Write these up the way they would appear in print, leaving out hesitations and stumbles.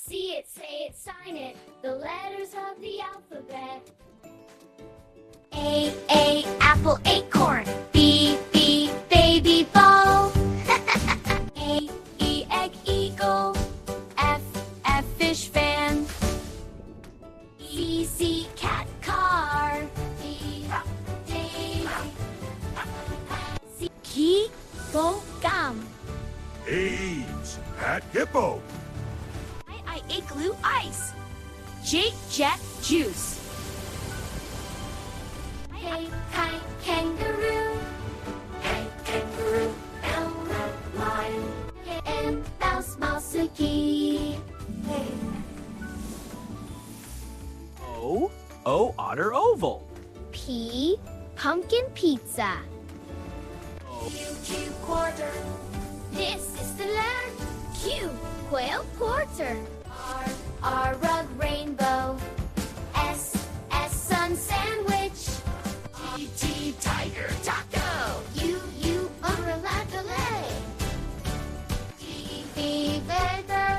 See it, say it, sign it, the letters of the alphabet. A, apple, acorn. B, baby ball. A, egg, eagle. F, fish fan. C, cat, car. D, C, key, gum. H, hat, hippo. I, igloo, ice. J, jet, juice. K, kite, kangaroo. K, kangaroo. L, lion. K, M, mouse, mousey. O, otter, oval. P, pumpkin pizza. O, Q, quarter. This is the letter Q, quail quarter. R, rug rainbow. S, sun sandwich. T, tiger taco. U, umbrella delay. V, feather.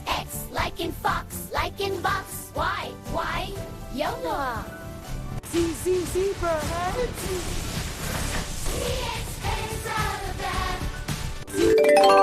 X, like in fox, like in box. Y, YOLO. Z, zebra head. CX, out of that.